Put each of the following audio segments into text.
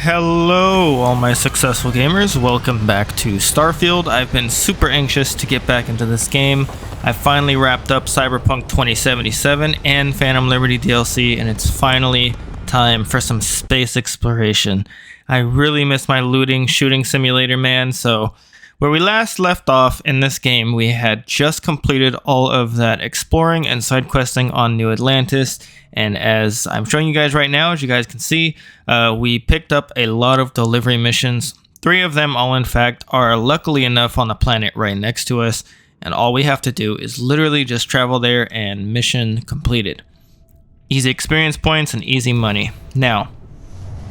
Hello all my successful gamers, welcome back to Starfield. I've been super anxious to get back into this game. I finally wrapped up Cyberpunk 2077 and Phantom Liberty DLC, and it's finally time for some space exploration. I really miss my looting shooting simulator, man. So where we last left off in this game, we had just completed all of that exploring and side questing on New Atlantis. And as I'm showing you guys right now, as you guys can see, we picked up a lot of delivery missions. 3 of them all, in fact, are luckily enough on the planet right next to us. And all we have to do is literally just travel there and mission completed. Easy experience points and easy money. Now,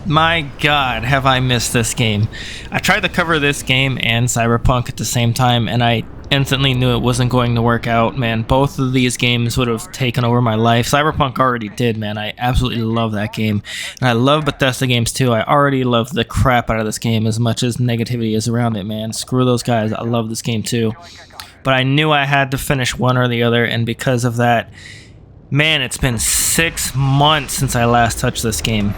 my God, have I missed this game. I tried to cover this game and Cyberpunk at the same time, and I instantly knew it wasn't going to work out, man. Both of these games would have taken over my life. Cyberpunk already did, man. I absolutely love that game. And I love Bethesda games too. I already love the crap out of this game as much as negativity is around it, man. Screw those guys. I love this game too. But I knew I had to finish one or the other, and because of that, man, it's been 6 months since I last touched this game.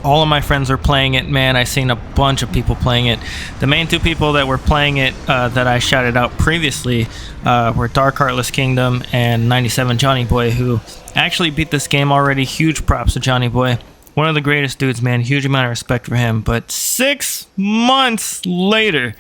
All of my friends are playing it, man. I've seen a bunch of people playing it. The main 2 people that were playing it that I shouted out previously were Dark Heartless Kingdom and 97 Johnny Boy, who actually beat this game already. Huge props to Johnny Boy. One of the greatest dudes, man. Huge amount of respect for him. But 6 months later,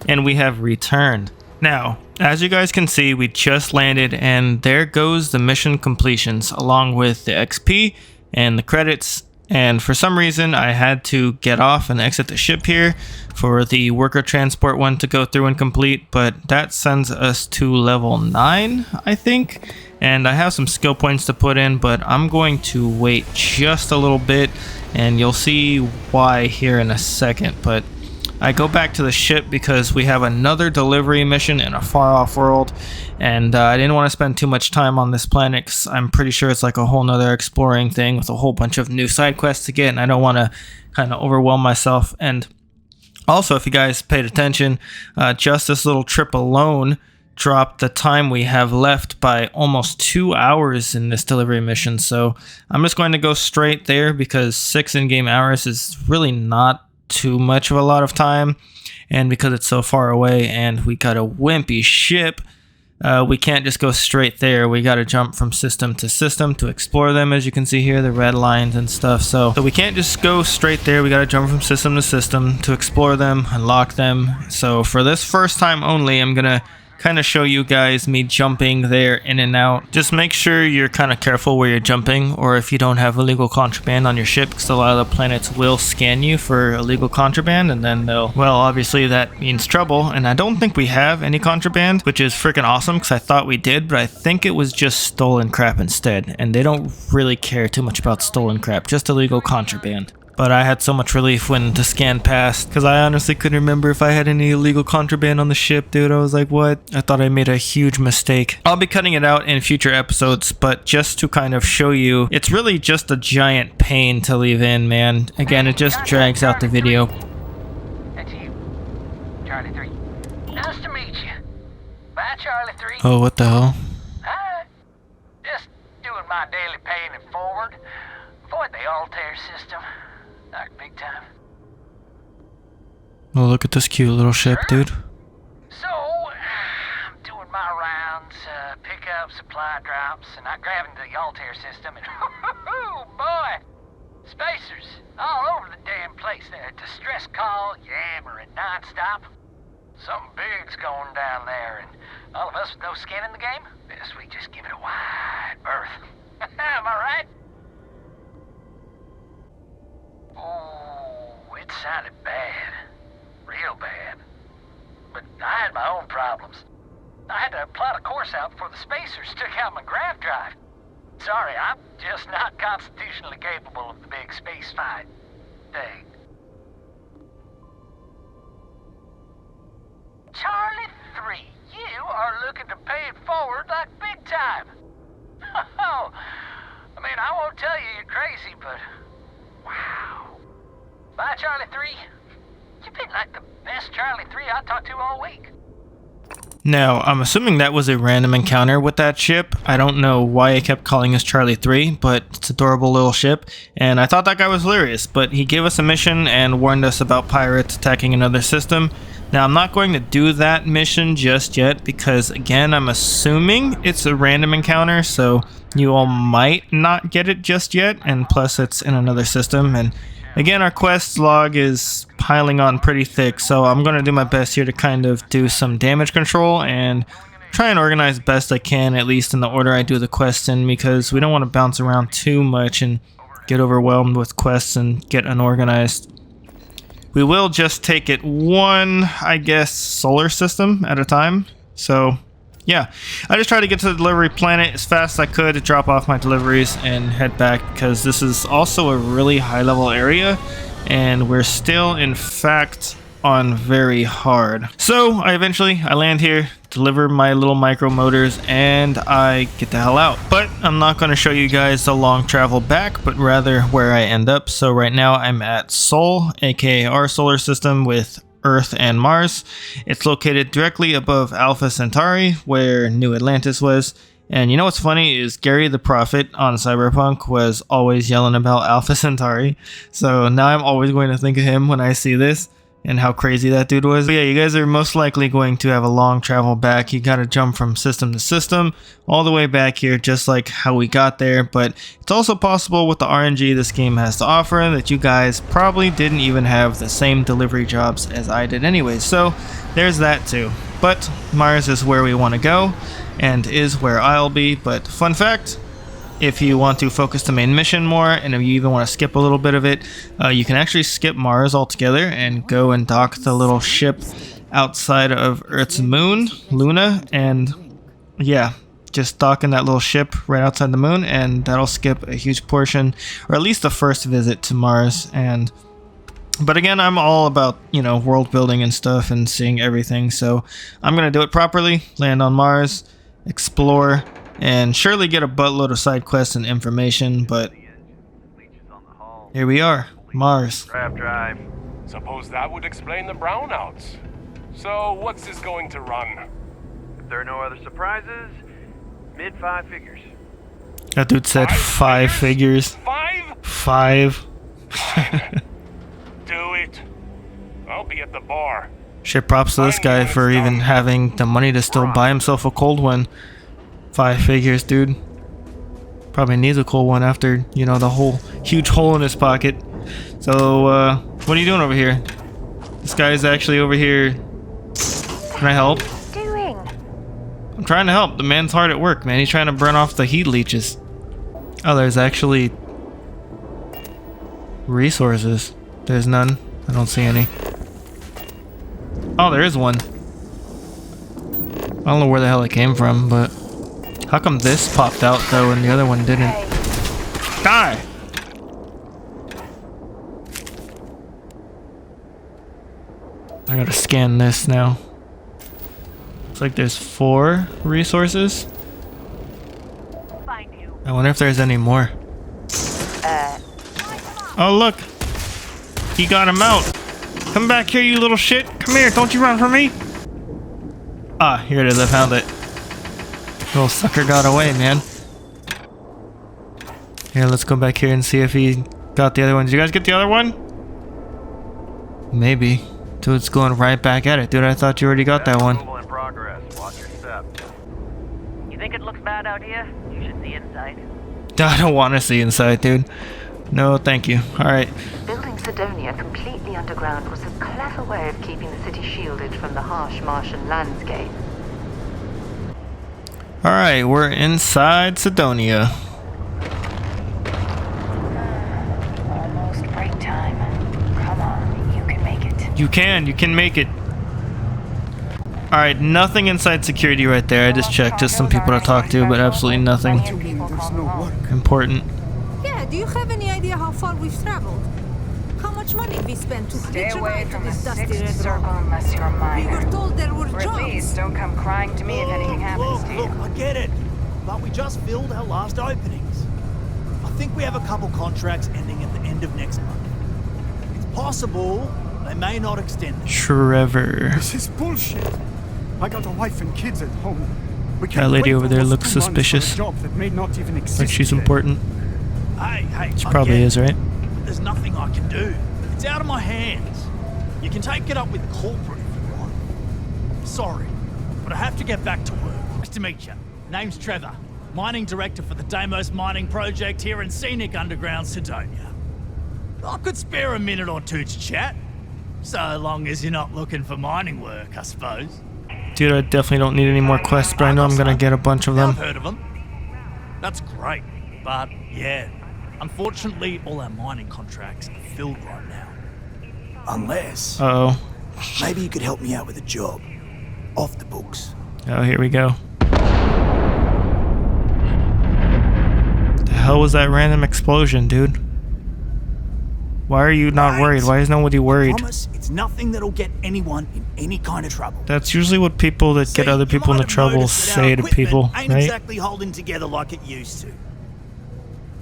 and we have returned. Now, as you guys can see, we just landed, and there goes the mission completions, along with the XP and the credits. And for some reason, I had to get off and exit the ship here for the worker transport one to go through and complete. But that sends us to level 9, I think. And I have some skill points to put in, but I'm going to wait just a little bit. And you'll see why here in a second. But I go back to the ship because we have another delivery mission in a far-off world, and I didn't want to spend too much time on this planet because I'm pretty sure it's like a whole nother exploring thing with a whole bunch of new side quests to get, and I don't want to kind of overwhelm myself. And also, if you guys paid attention, just this little trip alone dropped the time we have left by almost 2 hours in this delivery mission, so I'm just going to go straight there because 6 in-game hours is really not too much of a lot of time, and because it's so far away and we got a wimpy ship, we can't just go straight there. We got to jump from system to system to explore them, as you can see here, the red lines and stuff. So we can't just go straight there. We got to jump from system to system to explore them, unlock them. So for this first time only, I'm gonna kind of show you guys me jumping there in and out. Just make sure you're kind of careful where you're jumping, or if you don't have illegal contraband on your ship, because a lot of the planets will scan you for illegal contraband, and then they'll, well, obviously that means trouble. And I don't think we have any contraband, which is freaking awesome because I thought we did, but I think it was just stolen crap instead, and they don't really care too much about stolen crap, just illegal contraband. But I had so much relief when the scan passed, because I honestly couldn't remember if I had any illegal contraband on the ship, dude. I was like, what? I thought I made a huge mistake. I'll be cutting it out in future episodes, but just to kind of show you, it's really just a giant pain to leave in, man. Again, it just drags out the video. That's you, Charlie 3. Nice to meet you. Bye, Charlie 3. Oh, what the hell? Hi. Just doing my daily paying it forward for the Altair system. Like big time. Oh, look at this cute little ship, dude. So, I'm doing my rounds, pick up supply drops, and I'm grabbing the Altair system, and oh boy, spacers all over the damn place there. Distress call, yammering nonstop. Something big's going down there, and all of us with no skin in the game, best we just give it a wide berth. Am I right? Oh, it sounded bad. Real bad. But I had my own problems. I had to plot a course out before the spacers took out my grav drive. Sorry, I'm just not constitutionally capable of the big space fight thing. Charlie 3, you are looking to pay it forward like big time. Oh, I mean, I won't tell you you're crazy, but wow. Bye, Charlie 3. You've been like the best Charlie 3 I talked to all week. Now, I'm assuming that was a random encounter with that ship. I don't know why I kept calling us Charlie 3, but it's an adorable little ship, and I thought that guy was hilarious, but he gave us a mission and warned us about pirates attacking another system. Now, I'm not going to do that mission just yet because, again, I'm assuming it's a random encounter, so you all might not get it just yet, and plus it's in another system, and again, our quest log is piling on pretty thick, so I'm going to do my best here to kind of do some damage control and try and organize best I can, at least in the order I do the quests in, because we don't want to bounce around too much and get overwhelmed with quests and get unorganized. We will just take it one, I guess, solar system at a time, so yeah, I just tried to get to the delivery planet as fast as I could to drop off my deliveries and head back because this is also a really high level area and we're still in fact on very hard. So I land here, deliver my little micro motors, and I get the hell out. But I'm not going to show you guys the long travel back, but rather where I end up. So right now I'm at Sol, aka our solar system with Earth and Mars. It's located directly above Alpha Centauri, where New Atlantis was. And you know what's funny is Gary the Prophet on Cyberpunk was always yelling about Alpha Centauri. So now I'm always going to think of him when I see this and how crazy that dude was. But yeah, you guys are most likely going to have a long travel back. You gotta jump from system to system all the way back here, just like how we got there. But it's also possible with the RNG this game has to offer that you guys probably didn't even have the same delivery jobs as I did anyway. So there's that too. But Mars is where we want to go and is where I'll be. But fun fact, if you want to focus the main mission more, and if you even want to skip a little bit of it, you can actually skip Mars altogether and go and dock the little ship outside of Earth's moon, Luna, and yeah, just dock in that little ship right outside the moon, and that'll skip a huge portion, or at least the first visit to Mars. But again, I'm all about, you know, world building and stuff and seeing everything, so I'm gonna do it properly, land on Mars, explore, and surely get a buttload of side quests and information, but here we are, Mars. Drive. Suppose that would explain the brownouts. So, what's this going to run? If there are no other surprises, mid 5 figures. That dude said five figures. Five? Do it. I'll be at the bar. Shit, props to this guy for even having the money to still buy himself a cold one. 5 figures, dude. Probably needs a cold one after, you know, the whole huge hole in his pocket. So, what are you doing over here? This guy's actually over here. Can I help? What are you doing? I'm trying to help. The man's hard at work, man. He's trying to burn off the heat leeches. Oh, there's actually resources. There's none. I don't see any. Oh, there is one. I don't know where the hell it came from, but how come this popped out though and the other one didn't? Die! I gotta scan this now. Looks like there's 4 resources. I wonder if there's any more. Oh look! He got him out! Come back here, you little shit! Come here, don't you run from me! Ah, here it is, I found it. Little sucker got away, man. Here, let's go back here and see if he got the other one. Did you guys get the other one? Maybe. Dude's going right back at it. Dude, I thought you already got that one. In progress. Watch your step. You think it looks bad out here? You should see inside. I don't want to see inside, dude. No, thank you. Alright. Building Cydonia completely underground was a clever way of keeping the city shielded from the harsh Martian landscape. Alright, we're inside Cydonia. Almost break time. Come on, you can make it. You can make it. Alright, nothing inside security right there. I just checked, just some people to talk to, but absolutely nothing important. Yeah, do you have any idea how far we've traveled? How much money we spent to Stay hitch a away ride to from the this dusty sixth red circle rock? unless you're a We minor. were told there were Or at jobs. least don't come crying to me if anything happens to you. Look, I get it. But we just filled our last openings. I think we have a couple contracts ending at the end of next month. It's possible they may not extend them. Trevor. This is bullshit. I got a wife and kids at home. We That can't lady wait over for there almost looks 2 months for a suspicious. job that may not even exist Like she's today. important. Hey, She I probably get is, right? it. There's nothing I can do. It's out of my hands. You can take it up with corporate if you want. Sorry, but I have to get back to work. Nice to meet you. Name's Trevor, mining director for the Deimos mining project here in scenic underground Cydonia. I could spare a minute or two to chat, so long as you're not looking for mining work, I suppose. Dude, I definitely don't need any more quests, but I know I'm gonna get a bunch of I've them. heard of them. That's great, but yeah, unfortunately, all our mining contracts are filled right now. Unless, Uh-oh. maybe you could help me out with a job. Off the books. Oh, here we go. The hell was that random explosion, dude? Why are you not worried? Why is nobody worried? Promise it's nothing that'll get anyone in any kind of trouble. That's usually what people that get other people into trouble say to people, ain't right? exactly holding together like it used to.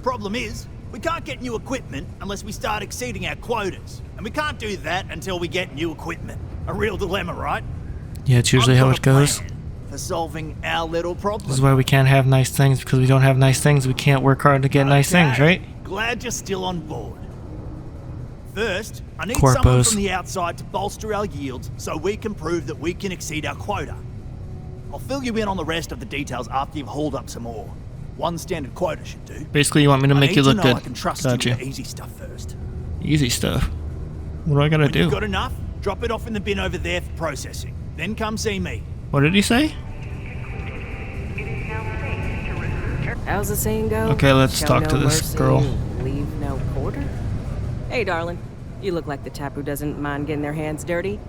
Problem is, we can't get new equipment unless we start exceeding our quotas. And we can't do that until we get new equipment. A real dilemma, right? Yeah, it's usually how it goes. For solving our little problem. This is why we can't have nice things, because we don't have nice things. We can't work hard to get nice things, right? Glad you're still on board. First, I need Corpos. someone from the outside to bolster our yields so we can prove that we can exceed our quota. I'll fill you in on the rest of the details after you've hauled up some more. One standard quota should do. Basically, you want me to make you look good. I can trust you Gotcha. with the easy stuff first. Easy stuff. What do I gotta When do? you've got enough, drop it off in the bin over there for processing. Then come see me. What did he say? How's the saying go? Okay, let's Show talk no to this mercy, girl. Leave no quarter? Hey, darling. You look like the type who doesn't mind getting their hands dirty.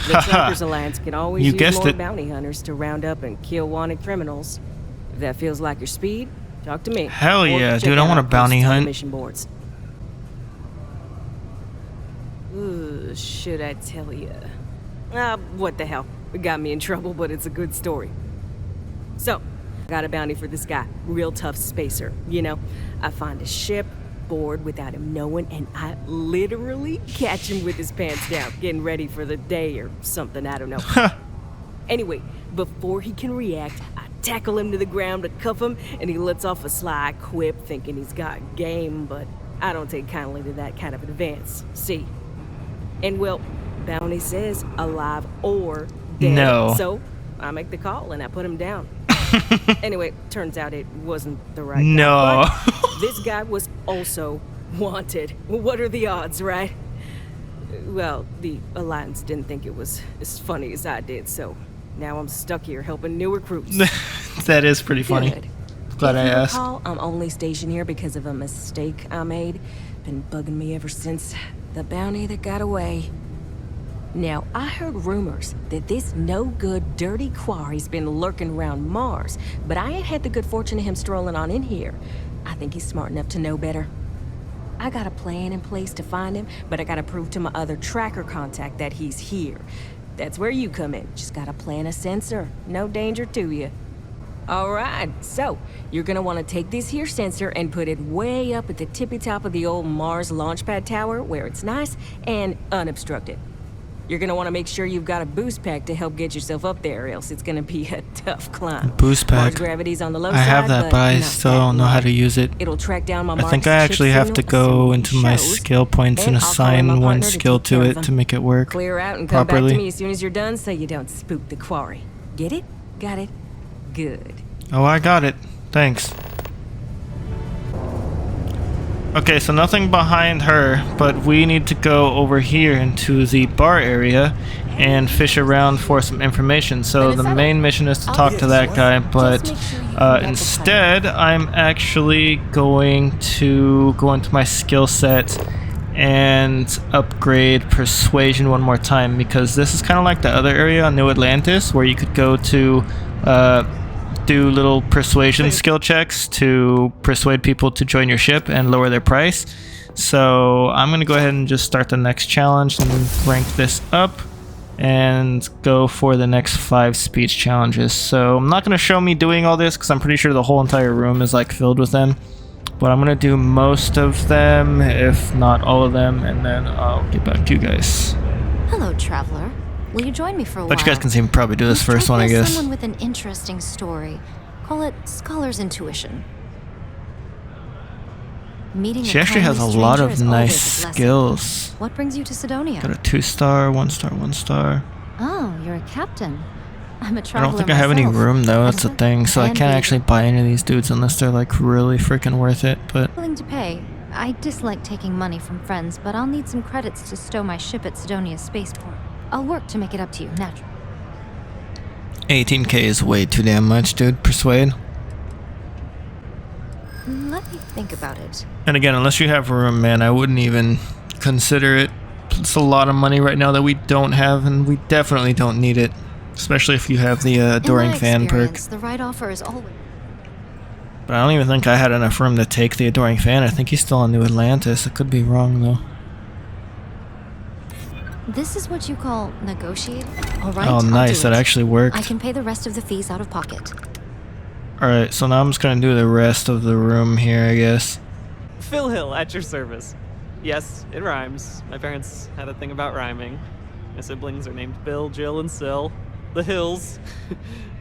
The Truckers Alliance can always You use guessed more it. bounty hunters to round up and kill wanted criminals. If that feels like your speed, talk to me. Hell Or yeah, check dude, I out want a Outposts bounty on the hunt. Mission boards. Ooh, should I tell you? What the hell? It got me in trouble, but it's a good story. So, I got a bounty for this guy. Real tough spacer. You know, I find a ship, board without him knowing, and I literally catch him with his pants down, getting ready for the day or something, I don't know. Anyway, before he can react, I tackle him to the ground to cuff him, and he lets off a sly quip thinking he's got game, but I don't take kindly to that kind of advance. See? And well, bounty says alive or dead. No. So I make the call and I put him down. Anyway, turns out it wasn't the right No. guy. But this guy was also wanted. What are the odds, right? Well, the Alliance didn't think it was as funny as I did, so now I'm stuck here helping new recruits. That is pretty funny. Good. Glad I If you asked. recall, I'm only stationed here because of a mistake I made. Been bugging me ever since. The bounty that got away. Now, I heard rumors that this no-good, dirty quarry's been lurking around Mars, but I ain't had the good fortune of him strolling on in here. I think he's smart enough to know better. I got a plan in place to find him, but I gotta prove to my other tracker contact that he's here. That's where you come in. Just gotta plant a sensor. No danger to you. Alright, so you're gonna want to take this here sensor and put it way up at the tippy top of the old Mars launchpad tower where it's nice and unobstructed. You're gonna want to make sure you've got a boost pack to help get yourself up there, else it's gonna be a tough climb. Boost Mars pack. gravity's on the low I have side, that, but I not still that don't know how low. to use it. It'll track down my I think I Mars actually chip have to signal, go assuming into it my shows. skill points Then and I'll call assign my one partner to skill take to care of it them. to make it work Clear out and come back properly. to me as soon as you're done so you don't spook the quarry. Get it? Got it? Good. Oh, I got it. Thanks. Okay, so nothing behind her, but we need to go over here into the bar area and fish around for some information. So the main mission is to talk to that guy, but instead I'm actually going to go into my skill set and upgrade Persuasion one more time, because this is kind of like the other area on New Atlantis where you could go to do little persuasion skill checks to persuade people to join your ship and lower their price. So I'm going to go ahead and just start the next challenge and rank this up and go for the next 5 speech challenges. So I'm not going to show me doing all this because I'm pretty sure the whole entire room is like filled with them. But I'm going to do most of them, if not all of them, and then I'll get back to you guys. Hello, traveler. Will you join me for a while? But you guys can see me probably do this first one, I guess. Someone with an interesting story. Call it scholar's intuition. Meeting She actually has a lot of nice skills. What brings you to Cydonia? Got a 2-star, 1-star, 1-star. Oh, you're a captain. I'm a I traveler don't think I have any myself. room though, that's the thing, so I can't actually buy any of these dudes unless they're like really freaking worth it, but... Willing to pay. I dislike taking money from friends, but I'll need some credits to stow my ship at Cydonia's spaceport. I'll work to make it up to you, naturally. 18k is way too damn much, dude. Persuade. Let me think about it. And again, unless you have room, man, I wouldn't even consider it. It's a lot of money right now that we don't have, and we definitely don't need it. Especially if you have the Adoring Fan perk. The right offer is always... But I don't even think I had enough room to take the Adoring Fan. I think he's still on New Atlantis. I could be wrong, though. This is what you call negotiating? Alright, Oh, nice. That actually worked. I can pay the rest of the fees out of pocket. Alright, so now I'm just going to do the rest of the room here, I guess. Phil Hill at your service. Yes, it rhymes. My parents had a thing about rhyming. My siblings are named Bill, Jill, and Sil. The Hills.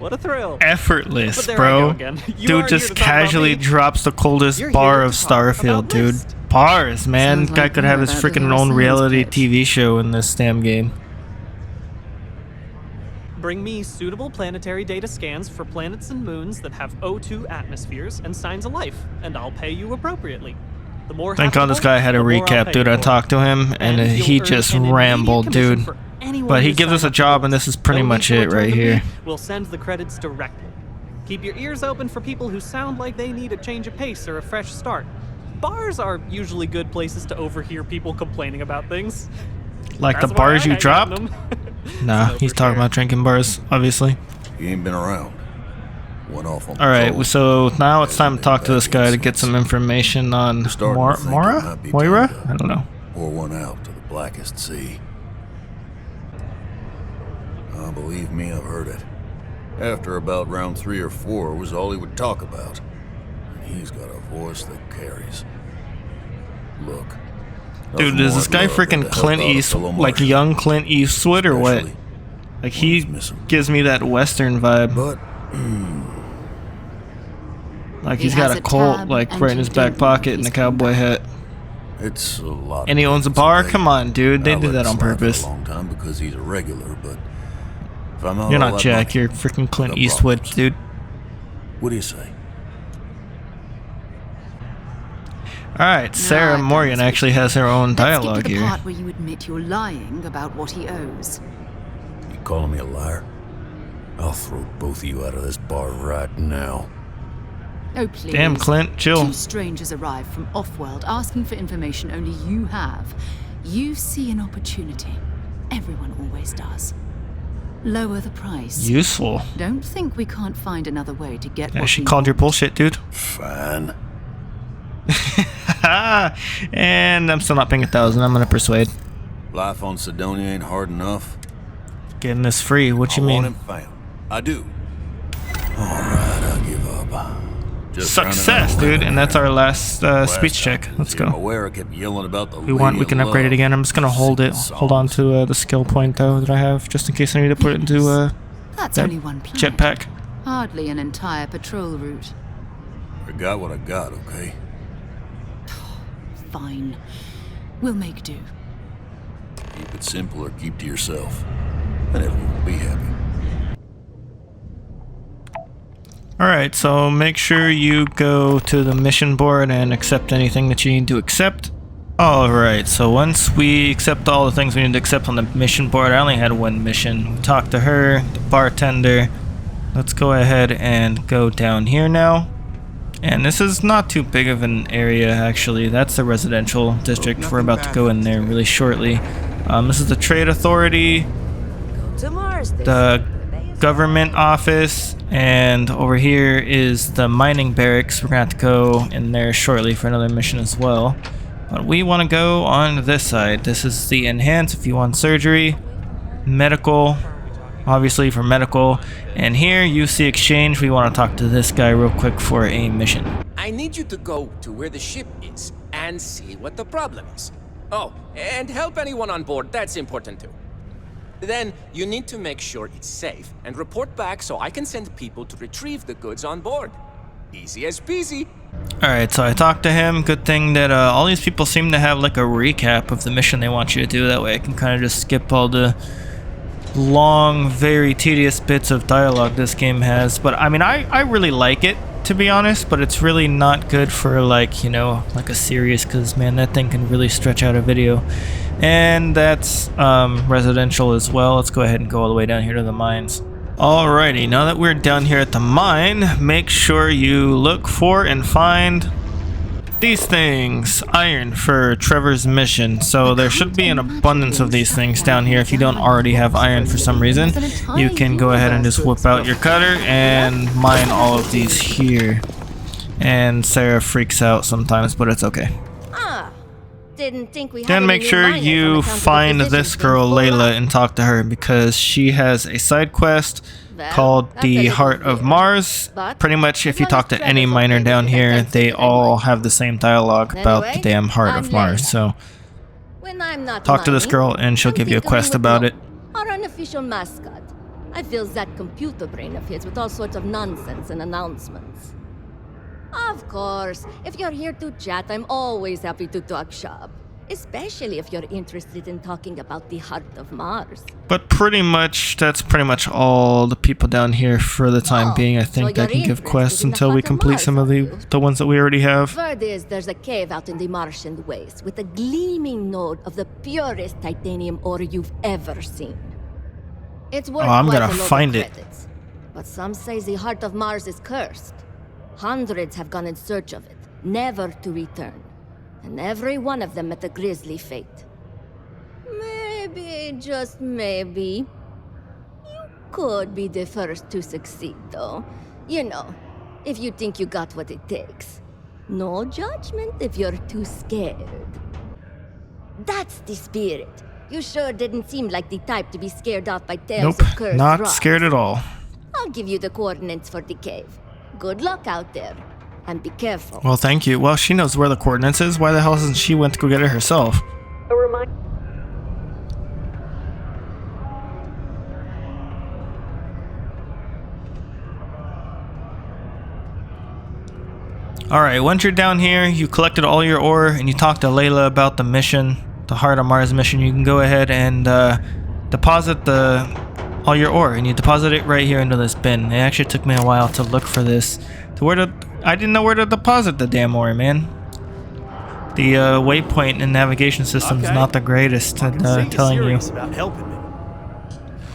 What a thrill. Effortless, But there I bro. go again. You Dude are just here to talk about casually me. drops the coldest You're bar here of to talk Starfield, about dude. L.I.S.T. Bars, man. Sounds Guy like could you have know his about the freaking hero own science reality pitch. TV show in this damn game. Bring me suitable planetary data scans for planets and moons that have O2 atmospheres and signs of life, and I'll pay you appropriately. The more Thank God this guy had a the more I'll recap, pay dude. you I for. talked to him, and And he you'll just earn an immediate rambled, commission dude. for anyone But he who gives us signs a up job, for and this is pretty No much need to it right return to me. here. We'll send the credits directly. Keep your ears open for people who sound like they need a change of pace or a fresh start. Bars are usually good places to overhear people complaining about things. Like the That's why bars I you hang out dropped? in them. Nah, So he's for talking sure. about drinking bars, obviously. He ain't been around. Went off on Alright, patrol. so now it's time to talk to this guy to get some information on Starting to think it Mora? might be Moira? time to I don't know. Pour one out to the blackest sea. Oh, believe me, I've heard it. After about round 3 or 4 was all he would talk about. And he's got a voice that carries. Look. Dude, nothing is this more guy I'd love than freaking to help Clint out a Eastwood, fellow like Martian. young Clint Eastwood or what? Especially Like he gives me that Western vibe. But like He he's got has a a Colt tab like and right in you his back don't pocket and he's a cowboy hat. it's a lot. And he owns a bar? Come on, dude. They I did let that on it slide for purpose. a long time because he's a regular, but if I'm You're all not that Jack, money, you're freaking Clint no Eastwood, problems. dude. What do you say? Alright, Sarah I'm Morgan done actually has her own dialogue Let's get to the here. part where you admit you're lying about what he owes. You calling me a liar? I'll throw both of you out of this bar right now. Oh, please. Damn, Clint, chill. 2 strangers arrive from off-world asking for information only you have. You see an opportunity. Everyone always does. Lower the price. Useful. Don't think we can't find another way to get Yeah, what she we called your want. bullshit, dude. Fine. And I'm still not paying 1,000. I'm gonna persuade. Life on Cydonia ain't hard enough. Getting this free. What you I want mean? him found. I do. Alright, I give up. Just Success, dude. And that's our last speech check. Let's go. Aware kept yelling about the If we want, we can upgrade it again. I'm just gonna hold it. Hold on to the skill point though that I have, just in case I need to put it into That's that only one planet. jetpack. Hardly an entire patrol route. I got what I got, okay? Fine. We'll make do. Keep it simple or keep to yourself. And everyone will be happy. Alright, so make sure you go to the mission board and accept anything that you need to accept. Alright, so once we accept all the things we need to accept on the mission board, I only had one mission. We talked to her, the bartender. Let's go ahead and go down here now. And this is not too big of an area, actually. That's the residential district. We're about to go in there really shortly. This is the Trade Authority, the government office, and over here is the mining barracks. We're gonna have to go in there shortly for another mission as well. But we want to go on this side. This is the enhance if you want surgery, medical, obviously for medical, and here you see exchange. We want to talk to this guy real quick for a mission. I need you to go to where the ship is and see what the problem is. Oh, and help anyone on board. That's important too. Then you need to make sure it's safe and report back so I can send people to retrieve the goods on board. Easy as peasy. Alright, so I talked to him. Good thing that all these people seem to have like a recap of the mission they want you to do. That way I can kind of just skip all the long, very tedious bits of dialogue this game has. But I mean, I really like it, to be honest, but it's really not good for like, you know, like a series, because man, that thing can really stretch out a video. And that's residential as well. Let's go ahead and go all the way down here to the mines. Alrighty, now that we're down here at the mine, make sure you look for and find these things. Iron for Trevor's mission. So there should be an abundance of these things down here. If you don't already have iron for some reason, you can go ahead and just whip out your cutter and mine all of these here. And Sarah freaks out sometimes, but it's okay. Didn't think we Then make sure you find this girl Layla and talk to her, because she has a side quest called the Heart of Mars. Pretty much if you talk to any miner down here, they all have the same dialogue about the damn Heart of Mars. So talk to this girl and she'll give you a quest about it. Our unofficial mascot. I fill that computer brain of his with all sorts of nonsense and announcements. Of course, if you're here to chat, I'm always happy to talk shop. Especially if you're interested in talking about the Heart of Mars. But pretty much, that's pretty much all the people down here for the time being. I think I can give quests until we complete some of the ones that we already have. Word is there's a cave out in the Martian waste with a gleaming node of the purest titanium ore you've ever seen. It's worth I'm quite gonna a load of find it. credits. But some say the Heart of Mars is cursed. Hundreds have gone in search of it, never to return. And every one of them met a grisly fate. Maybe, just maybe, you could be the first to succeed, though. You know, if you think you got what it takes. No judgment if you're too scared. That's the spirit. You sure didn't seem like the type to be scared off by tales of cursed Not rocks. scared at all. I'll give you the coordinates for the cave. Good luck out there. And be careful. Well, thank you. Well, she knows where the coordinates is. Why the hell hasn't she went to go get it herself? A reminder. Alright, once you're down here, you collected all your ore, and you talked to Layla about the mission, the Heart of Mars mission. You can go ahead and deposit all your ore, and you deposit it right here into this bin. It actually took me a while to look for this. I didn't know where to deposit the damn ore, man. The waypoint and navigation system's not the greatest at telling you. About helping me.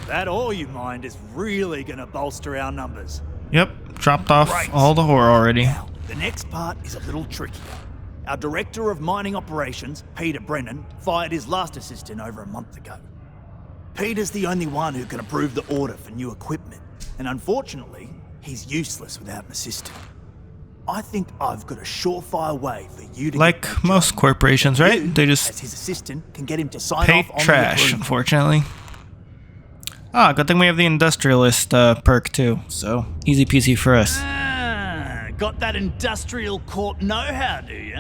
That ore you mined is really gonna bolster our numbers. Yep, dropped off all the ore already. Now, the next part is a little trickier. Our director of mining operations, Peter Brennan, fired his last assistant over a month ago. Peter's the only one who can approve the order for new equipment, and unfortunately, he's useless without an assistant. I think I've got a surefire way for you to like most corporations, right? They just as his assistant can get him to sign pay off on trash, the unfortunately. Ah, good thing we have the industrialist perk too, so easy peasy for us. Got that industrial corp know-how, do you?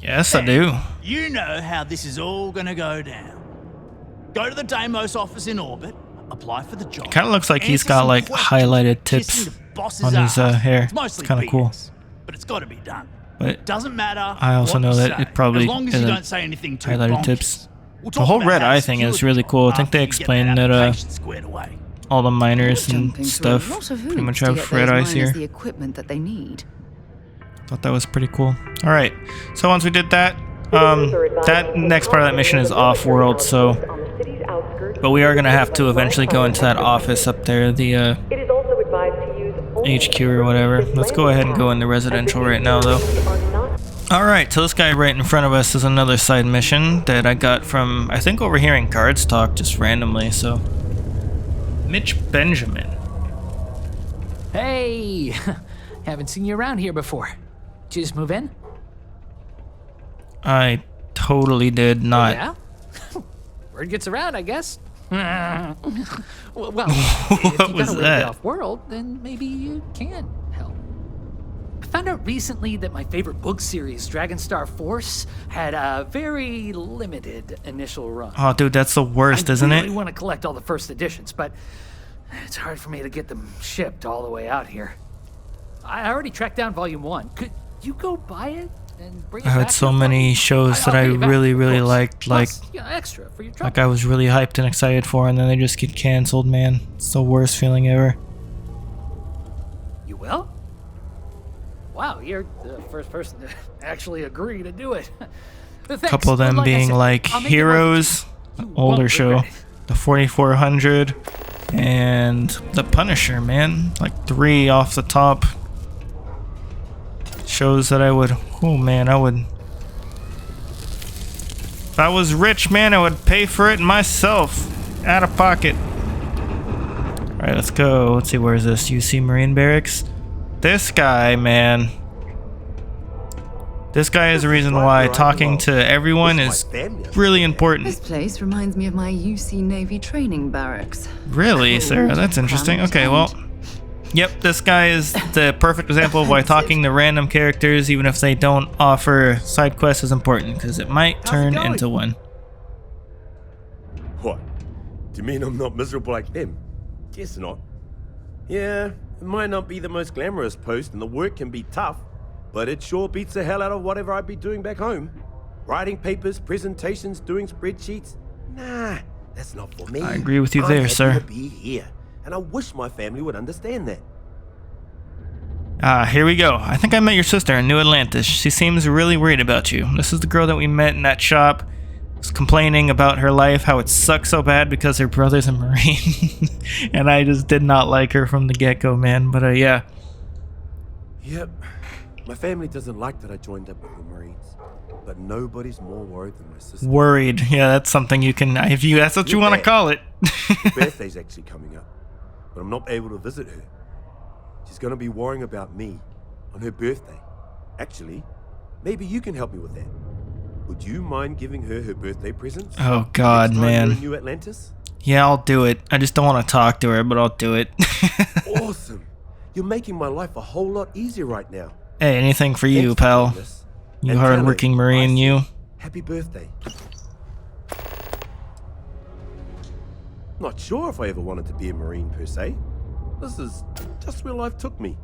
Yes, I do. You know how this is all gonna go down. Go to the Deimos office in orbit, apply for the job. Kind of looks like he's got like highlighted tips on his hair. It's kind of cool. But it's got to be done. But it doesn't matter. I also know that it probably as long as you isn't don't say anything too highlighted bonkers. tips. We'll The whole red eye thing is really cool. I think they explained that all the miners and stuff pretty much have red eyes here. The equipment that they need. Thought that was pretty cool. All right, so once we did that, that next part of that mission is off-world. So, but we are gonna have to eventually go into that office up there, the HQ or whatever. Let's go ahead and go into residential right now, though. Alright, so this guy right in front of us is another side mission that I got from, I think, overhearing guards talk just randomly, so. Mitch Benjamin. Hey! Haven't seen you around here before. Did you just move in? I totally did not. Yeah? Word gets around, I guess. Well, what if you was gotta that? Off world, then maybe you can help. found out recently that my favorite book series, Dragonstar Force, had a very limited initial run. Oh, dude, that's the worst, isn't it? I really want to collect all the first editions, but it's hard for me to get them shipped all the way out here. I already tracked down Volume 1. Could you go buy it and bring it I back? heard so many shows that I really, really liked, like, extra for your trouble. like I was really hyped and excited for, and then they just get canceled, man. It's the worst feeling ever. You will? Wow, you're the first person to actually agree to do it. A couple of them being like Heroes, older show, the 4400, and the Punisher, man. Like 3 off the top shows that I would, oh man, I would, if I was rich, man, I would pay for it myself, out of pocket. Alright, let's go. Let's see, where is this? UC Marine Barracks? This guy, man. This guy is the reason why talking to everyone is really important. This place reminds me of my UC Navy training barracks. Really, Sarah? That's interesting. Okay, well, yep, this guy is the perfect example of why talking to random characters, even if they don't offer side quests, is important, because it might turn into one. What? Do you mean I'm not miserable like them? Guess not. Yeah, it might not be the most glamorous post, and the work can be tough, but it sure beats the hell out of whatever I'd be doing back home. Writing papers, presentations, doing spreadsheets. Nah, that's not for me. I agree with you there, sir. I'm happy to be here, and I wish my family would understand that. Ah, here we go. I think I met your sister in New Atlantis. She seems really worried about you. This is the girl that we met in that shop. Was complaining about her life, how it sucks so bad because her brother's a Marine. And I just did not like her from the get-go, man. But yeah. Yep. My family doesn't like that I joined up with the Marines. But nobody's more worried than my sister. Worried. Yeah, that's something you can, if you, that's what you want to call it. Her birthday's actually coming up, but I'm not able to visit her. She's gonna be worrying about me on her birthday. Actually, maybe you can help me with that. Would you mind giving her her birthday presents? Oh God, next time man. you're in New Atlantis? Yeah, I'll do it. I just don't want to talk to her, but I'll do it. Awesome. You're making my life a whole lot easier right now. Hey, anything for you, pal. You hard-working Marine, you. Happy birthday. Not sure if I ever wanted to be a Marine per se. This is just where life took me.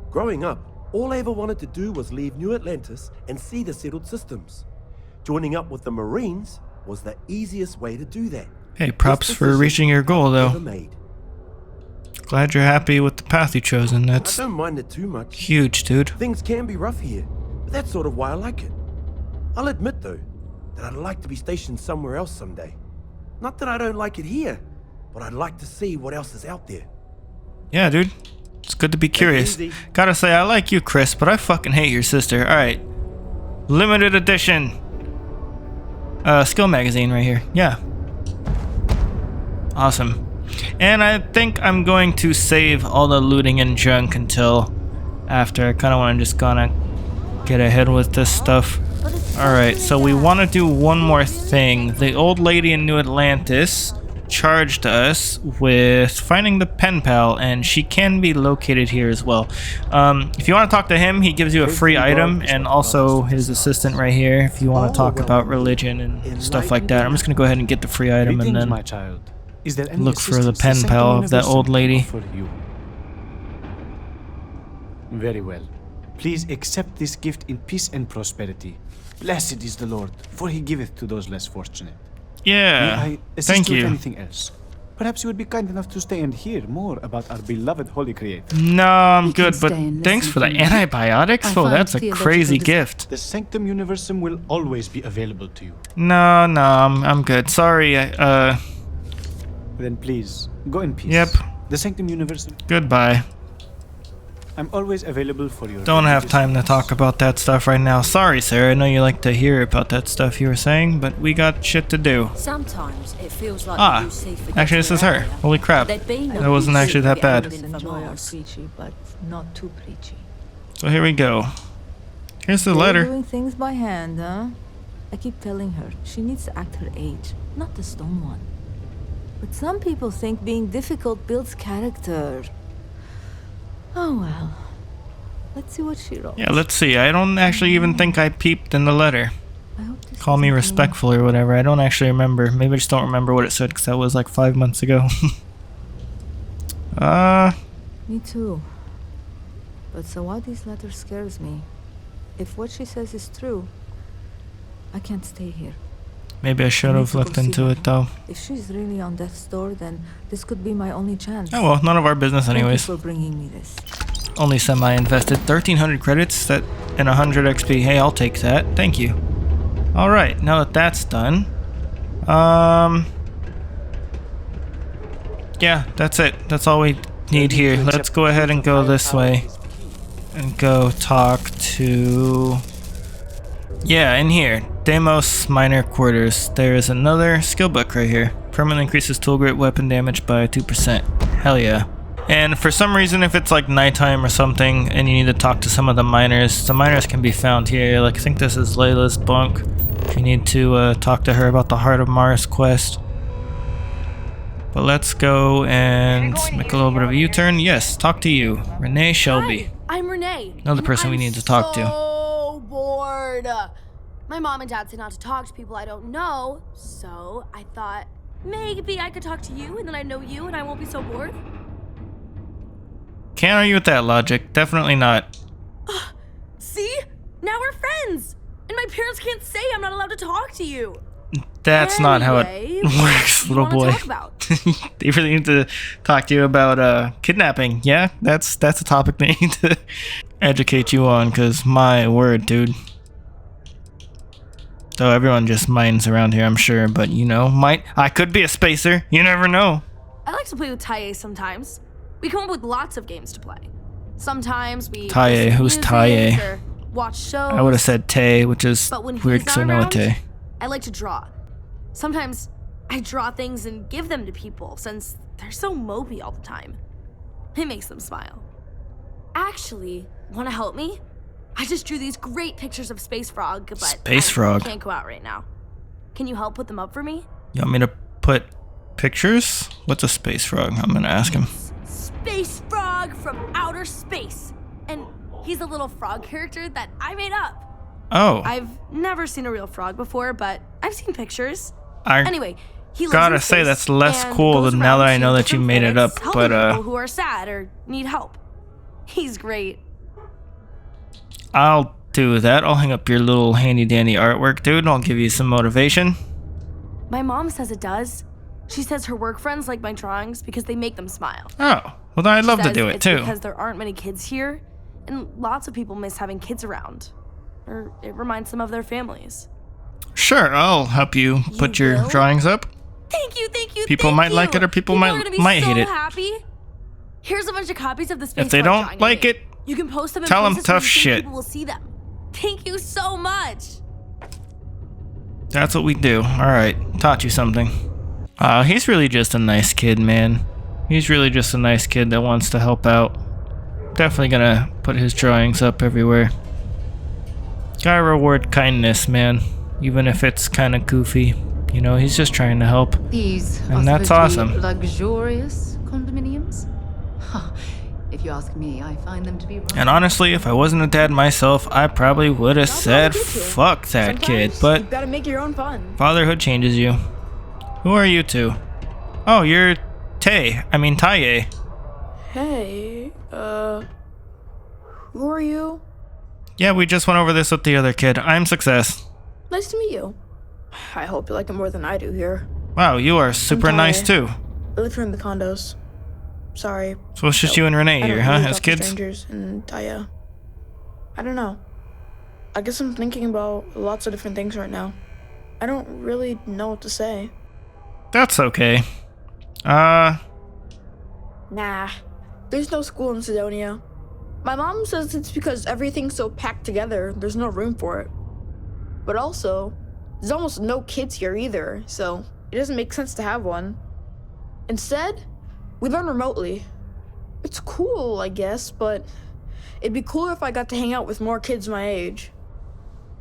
Growing up, all I ever wanted to do was leave New Atlantis and see the settled systems. Joining up with the Marines was the easiest way to do that. Hey, props for reaching your goal, though. Glad you're happy with the path you've chosen. That's I don't mind it too much. Huge, dude. Things can be rough here, but that's sort of why I like it. I'll admit, though, that I'd like to be stationed somewhere else someday. Not that I don't like it here, but I'd like to see what else is out there. Yeah, dude. It's good to be curious. Gotta say, I like you, Chris, but I fucking hate your sister. Alright. Limited edition. Skill magazine right here. Yeah. Awesome. And I think I'm going to save all the looting and junk until after. I kind of want to just gonna get ahead with this stuff. Alright, so we want to do one more thing. The old lady in New Atlantis charged us with finding the Pen Pal, and she can be located here as well. If you want to talk to him, he gives you a free item, and also his assistant right here if you want to talk about religion and stuff like that. I'm just going to go ahead and get the free item and then look for the Pen Pal of that old lady. Very well. Please accept this gift in peace and prosperity. Blessed is the Lord, for he giveth to those less fortunate. Yeah, May I assist thank with you. anything else? Perhaps you would be kind enough to stay and hear more about our beloved Holy Creator. No, I'm good, but thanks for the antibiotics. Oh, that's a crazy gift. The Sanctum Universum will always be available to you. No, I'm good. Sorry. Then please, go in peace. Yep. The Sanctum Universum. Goodbye. I'm always available for your... Don't have time to talk about that stuff right now. Sorry, Sarah. I know you like to hear about that stuff you were saying, but we got shit to do. Sometimes it feels like you see Actually, this is her. Holy crap. That wasn't actually that bad. Preachy, but not too preachy. So here we go. Here's the They're letter. doing things by hand, huh? I keep telling her she needs to act her age, not the stone one. But some people think being difficult builds character. Oh well. Let's see what she wrote. Yeah, let's see. I don't actually even think I peeped in the letter. Call me respectful or whatever. I don't actually remember. Maybe I just don't remember what it said because that was like 5 months ago. Me too. But so why these letters scares me. If what she says is true, I can't stay here. Maybe I should have looked into it though. If she's really on death's door, then this could be my only chance. Oh well, none of our business anyways. Thank you for bringing me this. Only semi-invested. 1,300 credits and 100 XP. Hey, I'll take that. Thank you. Alright, now that that's done. Yeah, that's it. That's all we need here. Let's go ahead and go this way. And go talk to... Yeah, in here. Deimos Minor Quarters. There is another skill book right here. Permanently increases tool grip weapon damage by 2%. Hell yeah. And for some reason, if it's like nighttime or something and you need to talk to some of the miners can be found here. Like, I think this is Layla's bunk. If you need to talk to her about the Heart of Mars quest. But let's go and make a little bit of a U-turn. Yes, talk to you. Renee Shelby. Hi, I'm Renee. Another person we need to talk to. So bored. My mom and dad say not to talk to people I don't know, so I thought maybe I could talk to you and then I know you and I won't be so bored. Can't argue with that logic. Definitely not. See? Now we're friends! And my parents can't say I'm not allowed to talk to you. That's not how it works, little boy. They really need to talk to you about kidnapping. Yeah, that's a topic they need to educate you on, because my word, dude. Though everyone just mines around here, I'm sure, but you know, I could be a spacer. You never know. I like to play with Taye sometimes. We come up with lots of games to play. Sometimes we Taye, who's Taye? or watch shows. I would have said Taye, which is when weird he's because I not know a around, Taye. I like to draw. Sometimes I draw things and give them to people since they're so mopey all the time. It makes them smile. Actually, want to help me? I just drew these great pictures of Space Frog, but Space Frog? Can't go out right now. Can you help put them up for me? You want me to put pictures? What's a Space Frog? I'm gonna ask him. Space Frog from outer space. And he's a little frog character that I made up. Oh. I've never seen a real frog before, but I've seen pictures. Anyway, he lives gotta in say space that's less and cool goes than now that around I know to that you different made it up, planets, but helping people who are sad or need help. He's great. I'll do that. I'll hang up your little handy dandy artwork, dude, and I'll give you some motivation. My mom says it does. She says her work friends like my drawings because they make them smile. Oh, well then I'd love to do it it's too. Because there aren't many kids here, and lots of people miss having kids around. Or it reminds them of their families. Sure, I'll help you put your drawings up. Thank you, thank you, People might like it or people might hate it. Happy. Here's a bunch of copies of the Space If they Frog don't like it, you can post them in tell them places where tough you think shit. People will see them. Thank you so much. That's what we do. Alright, taught you something. He's really just a nice kid, man. He's really just a nice kid that wants to help out. Definitely gonna put his drawings up everywhere. Gotta reward kindness, man. Even if it's kinda goofy. You know, he's just trying to help. These and are that's supposed to be awesome. luxurious condominiums? If you ask me, I find them to be wrong. And honestly, if I wasn't a dad myself, I probably would have said fuck that kid, but You've got to make your own fun. fatherhood changes you. Who are you two? Oh, you're Taye. Hey, who are you? Yeah, we just went over this with the other kid. I'm Success. Nice to meet you. I hope you like it more than I do here. Wow, you are super nice too. I live here in the condos. Sorry. So it's just you and Renee here, huh, as kids? Strangers and Taye. I don't know. I guess I'm thinking about lots of different things right now. I don't really know what to say. That's okay. Nah. There's no school in Cydonia. My mom says it's because everything's so packed together, there's no room for it. But also, there's almost no kids here either, so it doesn't make sense to have one. Instead, we learn remotely. It's cool, I guess, but it'd be cooler if I got to hang out with more kids my age.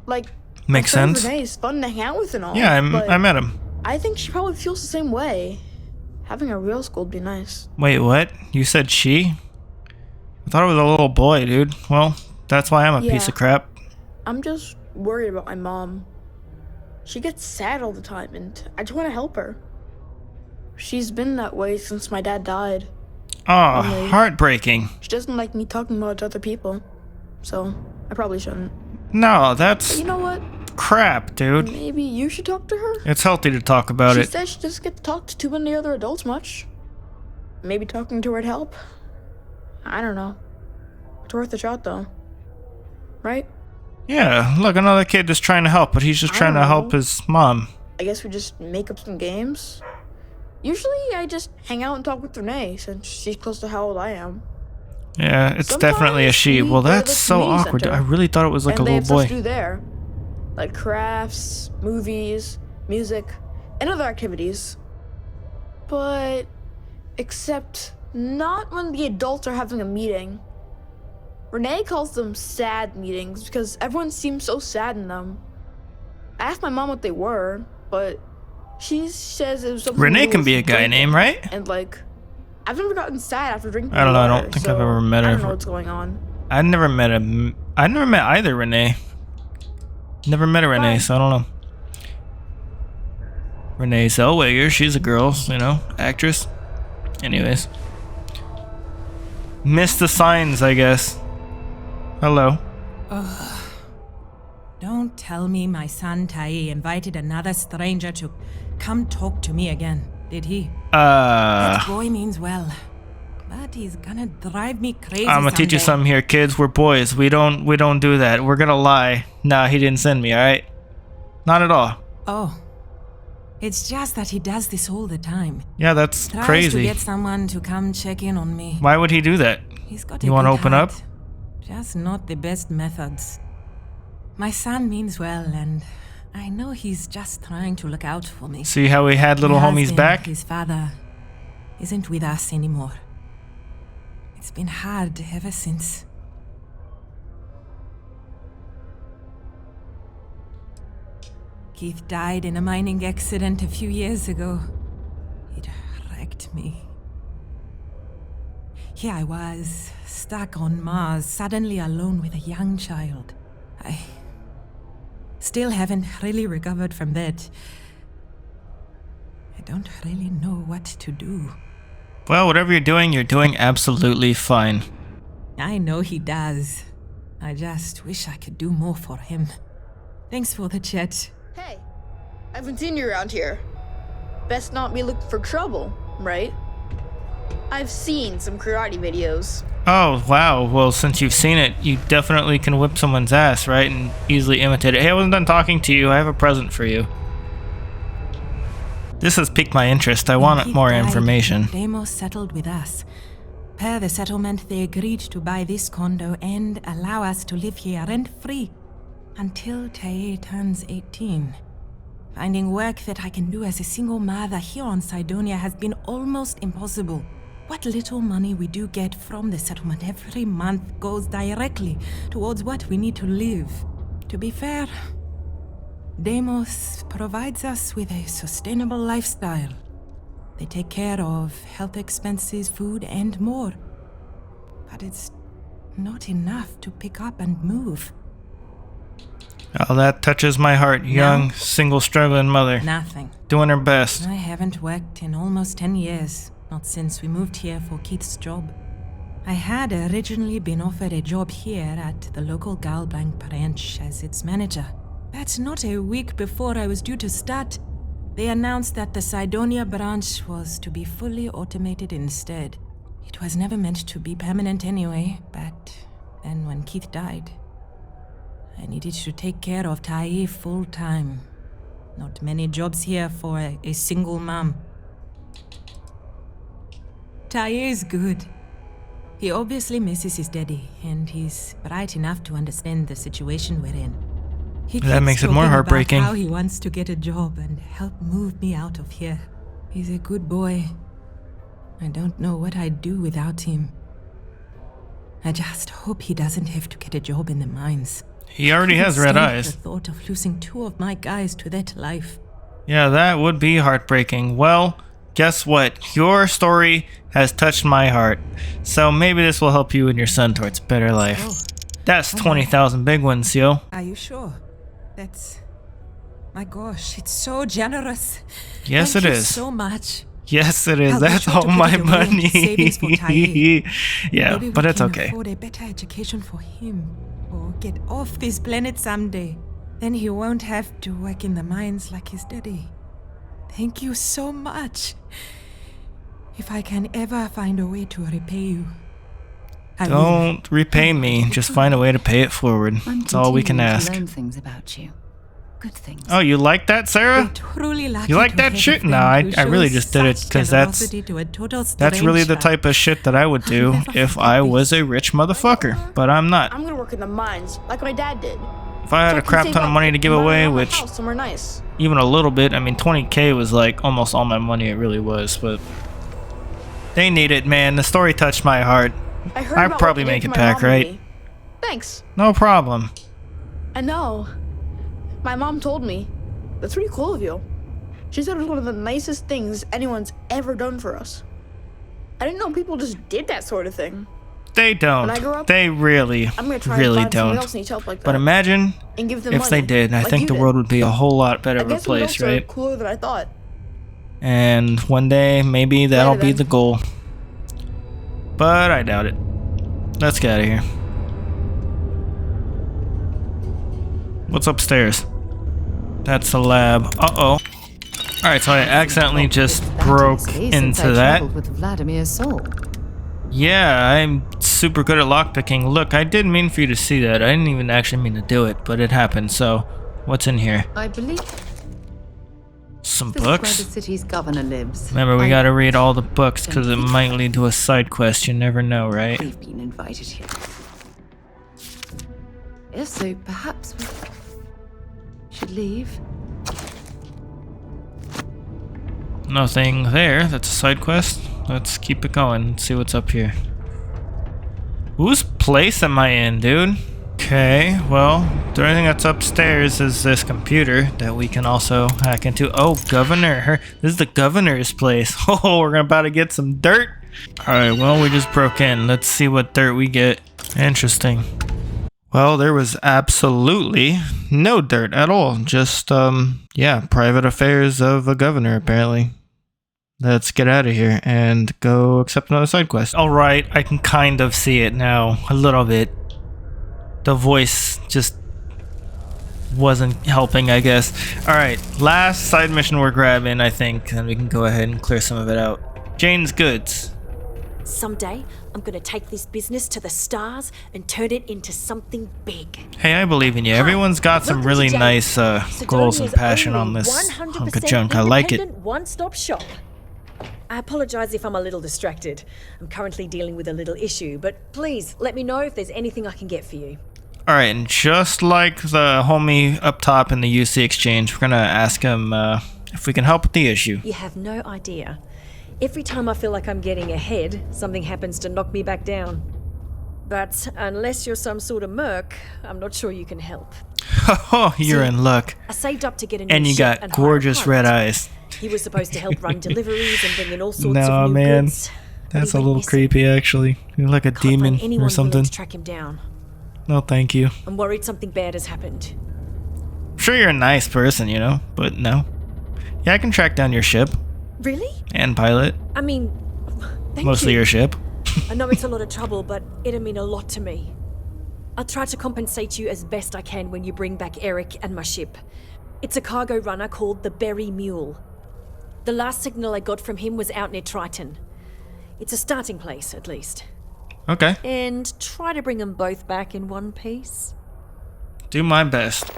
Like, makes sense. Renee's fun to hang out with and all. Yeah, I met him. I think she probably feels the same way. Having a real school would be nice. Wait, what? You said she? I thought it was a little boy, dude. Well, That's why I'm a piece of crap. I'm just worried about my mom. She gets sad all the time, and I just want to help her. She's been that way since my dad died. Oh, Only heartbreaking. she doesn't like me talking about it to other people, so I probably shouldn't. No, that's But you know what? crap, dude. Maybe you should talk to her? It's healthy to talk about She it. says she doesn't get to talk to too many other adults much. Maybe talking to her would help. I don't know. It's worth a shot, though. Right? Yeah, look, another kid just trying to help, but he's just I trying to don't help know. his mom. I guess we just make up some games. Usually I just hang out and talk with Renee, since she's close to how old I am. Yeah, it's definitely a she. we Well, go to that's the so community awkward. center, I really thought it was like and a they little have stuff to boy. do there. Like crafts, movies, music, and other activities. But except not when the adults are having a meeting. Renee calls them sad meetings because everyone seems so sad in them. I asked my mom what they were, but she says it was something Renee to do can with be a guy drinking. name, right? And like, I've never gotten sad after drinking. I don't know. I water, don't think so I've ever met I her. don't know what's going on. I never met either Renee. Never met a Renee, so I don't know. Renee Zellweger, she's a girl, you know, actress. Anyways. Missed the signs, I guess. Hello. Ugh. Don't tell me my son Taye invited another stranger to come talk to me again, did he? That boy means well, but he's gonna drive me crazy. I'm gonna teach you someday. something here, kids. We're boys. We don't do that. We're gonna lie. Nah, he didn't send me, alright? Not at all. Oh. It's just that he does this all the time. Yeah, that's Tries crazy. to get someone to come check in on me. Why would he do that? He's got You a wanna good open heart, up? Just not the best methods. My son means well, and I know he's just trying to look out for me. See how we had little My homies husband, back? His father isn't with us anymore. It's been hard ever since. Keith died in a mining accident a few years ago. It wrecked me. Here I was, stuck on Mars, suddenly alone with a young child. I still haven't really recovered from that. I don't really know what to do. Well, whatever you're doing absolutely fine. I know he does. I just wish I could do more for him. Thanks for the chat. Hey, I haven't seen you around here. Best not be looking for trouble, right? I've seen some karate videos. Oh, wow. Well, since you've seen it, you definitely can whip someone's ass, right? And easily imitate it. Hey, I wasn't done talking to you. I have a present for you. This has piqued my interest. I want When more Keith died, information. Deimos settled with us. Per the settlement, they agreed to buy this condo and allow us to live here rent-free until Taye turns 18. Finding work that I can do as a single mother here on Cydonia has been almost impossible. What little money we do get from the settlement every month goes directly towards what we need to live. To be fair, Deimos provides us with a sustainable lifestyle. They take care of health expenses, food, and more. But it's not enough to pick up and move. Oh, that touches my heart. Young, single, struggling mother. Nothing. Doing her best. I haven't worked in almost 10 years, not since we moved here for Keith's job. I had originally been offered a job here at the local Galblanc branch as its manager. That's not a week before I was due to start. They announced that the Cydonia branch was to be fully automated instead. It was never meant to be permanent anyway, but then when Keith died, I needed to take care of Taye full time. Not many jobs here for a single mom. Taye is good. He obviously misses his daddy, and he's bright enough to understand the situation we're in. He That keeps makes it more talking heartbreaking. about how he wants to get a job and help move me out of here. He's a good boy. I don't know what I'd do without him. I just hope he doesn't have to get a job in the mines. He already I couldn't has red stand eyes. The thought of losing 2 of my guys to that life. Yeah, that would be heartbreaking. Well, guess what? Your story has touched my heart. So maybe this will help you and your son towards a better life. Oh, That's 20,000 big ones, yo. Are you sure? That's... My gosh, it's so generous. Yes, Thank it you is. so much. Yes, it is. I'll be That's sure all to put my it away into money. savings for Taye. Yeah, Maybe but we it's can okay. afford a better education for him, or get off this planet someday. Then he won't have to work in the mines like his daddy. Thank you so much. If I can ever find a way to repay you, I will. Don't repay me. Just find a way to pay it forward. That's all we can ask. Learn things about you. Good things. Oh, you like that, Sarah? Truly lucky You like to that have shit? a friend No, I who really shows just did it such because that's generosity to a total really the stranger. type of shit that I would do if I was a rich motherfucker. But I'm not. I'm gonna work in the mines like my dad did. If I had a crap ton of money to give away, which somewhere nice. even a little bit, I mean 20k was like almost all my money, it really was, but they need it, man. The story touched my heart. I'd probably make it back, right? Thanks. No problem. I know. My mom told me. That's pretty cool of you. She said it was one of the nicest things anyone's ever done for us. I didn't know people just did that sort of thing. They don't. When I grow up, They really, I'm gonna try really and find someone don't. else needs help like that. But imagine and give them if they money, did. I like think you the did. world would be a whole lot better I of a guess place, adults are right? cooler than I thought. And one day, maybe that'll be the goal. But I doubt it. Let's get out of here. What's upstairs? That's a lab. Uh-oh. Alright, so I accidentally just broke into that. With Vladimir's soul. Yeah, I'm super good at lockpicking. Look, I didn't mean for you to see that. I didn't even actually mean to do it, but it happened. So, what's in here? I believe Some this is where books? the city's governor lives. Remember, we gotta read all the books because it might lead to a side quest. You never know, right? We've been invited here. If so, perhaps we should leave. Nothing there. That's a side quest. Let's keep it going. Let's see what's up here. Whose place am I in, dude? Okay, well, the only thing that's upstairs is this computer that we can also hack into. Oh, governor. This is the governor's place. Oh, we're about to get some dirt. Alright, well, we just broke in. Let's see what dirt we get. Interesting. Well, there was absolutely no dirt at all. Just, yeah, private affairs of a governor, apparently. Let's get out of here and go accept another side quest. Alright, I can kind of see it now. A little bit. The voice just wasn't helping, I guess. Alright, last side mission we're grabbing, I think. Then we can go ahead and clear some of it out. Jane's Goods. Someday, I'm gonna take this business to the stars and turn it into something big. Hey, I believe in you. Everyone's got some really nice goals and passion on this hunk of junk. I like it. One-stop shop. I apologize if I'm a little distracted. I'm currently dealing with a little issue, but please let me know if there's anything I can get for you. Alright, and just like the homie up top in the UC exchange, we're gonna ask him if we can help with the issue. You have no idea. Every time I feel like I'm getting ahead, something happens to knock me back down. But unless you're some sort of merc, I'm not sure you can help. Oh, you're in luck. I saved up to get a new And you ship got and hire a gorgeous pilot. red eyes. He was supposed to help run deliveries and bring in all sorts No, of new man. goods. That's a little creepy, actually. You're like a demon Anyone or something. willing to track him down. No, thank you. I'm worried something bad has happened. I'm sure you're a nice person, you know, but no. Yeah, I can track down your ship. Really? And pilot. I mean, thank Mostly you. your ship. I know it's a lot of trouble, but it'll mean a lot to me. I'll try to compensate you as best I can when you bring back Eric and my ship. It's a cargo runner called the Berry Mule. The last signal I got from him was out near Triton. It's a starting place, at least. Okay. And try to bring them both back in one piece. Do my best.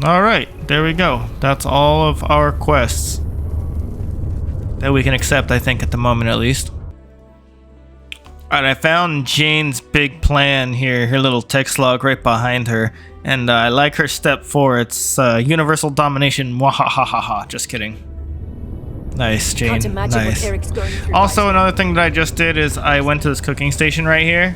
Alright, there we go. That's all of our quests that we can accept, I think, at the moment at least. Alright, I found Jane's big plan here, her little text log right behind her. And I like her step 4. It's universal domination. Wahahaha. Just kidding. Nice, Jane. Can't imagine Nice. what Eric's going through. Also, another thing that I just did is I went to this cooking station right here.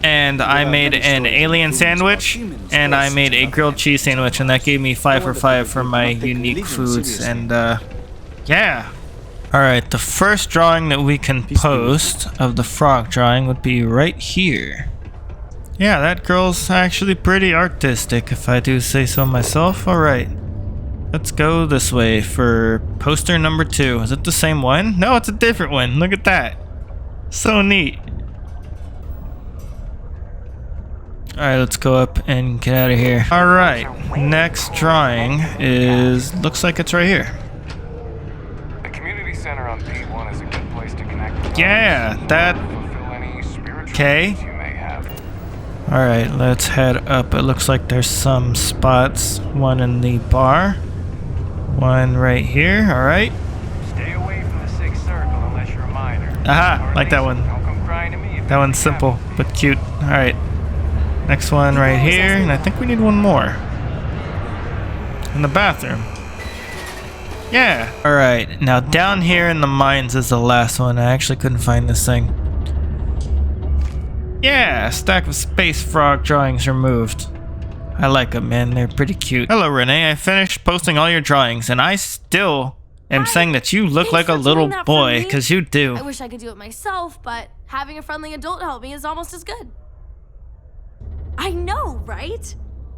And I made an alien sandwich, and I made a grilled cheese sandwich, and that gave me 5 for 5 for my unique foods. And, yeah. Alright, the first drawing that we can post of the frog drawing would be right here. Yeah, that girl's actually pretty artistic, if I do say so myself. Alright, let's go this way for poster number 2. Is it the same one? No, it's a different one. Look at that. So neat. Alright, let's go up and get out of here. Alright, next drawing is... looks like it's right here. The community center on P1 is a good place to connect. Yeah, that... Okay. Alright, let's head up. It looks like there's some spots. One in the bar. One right here, alright. Stay away from the Sixth Circle unless you're a minor. Aha, like that one. That one's simple, but cute. Alright. Next one right here, and I think we need one more. In the bathroom. Yeah. Alright, now down here in the mines is the last one. I actually couldn't find this thing. Yeah, a stack of space frog drawings removed. I like them, man. They're pretty cute. Hello, Renee. I finished posting all your drawings, and I still am saying that you look like a little boy, because you do. I wish I could do it myself, but having a friendly adult help me is almost as good. I know, right?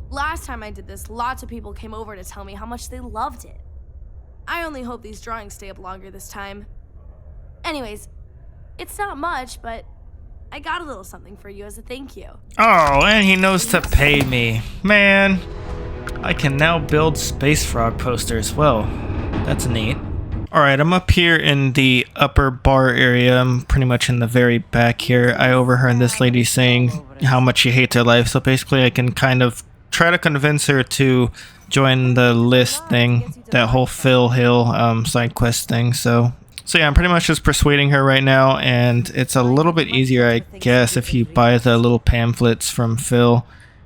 Last time I did this, lots of people came over to tell me how much they loved it. I only hope these drawings stay up longer this time. Anyways, it's not much, but I got a little something for you as a thank you. Oh, and he knows to pay me. Man, I can now build space frog posters. Well, that's neat. Alright, I'm up here in the upper bar area. I'm pretty much in the very back here. I overheard this lady saying how much she hates her life, so basically I can kind of try to convince her to join the L.I.S.T thing, that whole Phil Hill side quest thing. So yeah, I'm pretty much just persuading her right now, and it's a little bit easier, I guess, if you buy the little pamphlets from Phil.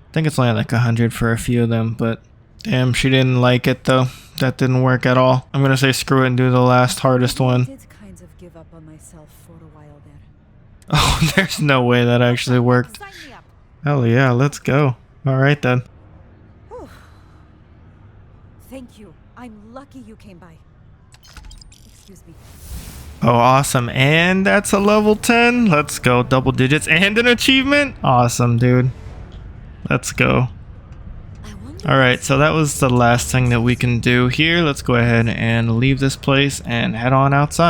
I think it's only like 100 for a few of them, but damn, she didn't like it though. That didn't work at all. I'm gonna say screw it and do the last hardest one. Oh, there's no way that actually worked. Hell yeah, let's go. Alright then. Thank you. I'm lucky you came by. Excuse me. Oh, awesome. And that's a level 10. Let's go. Double digits and an achievement. Awesome, dude. Let's go. Alright, so that was the last thing that we can do here. Let's go ahead and leave this place and head on outside.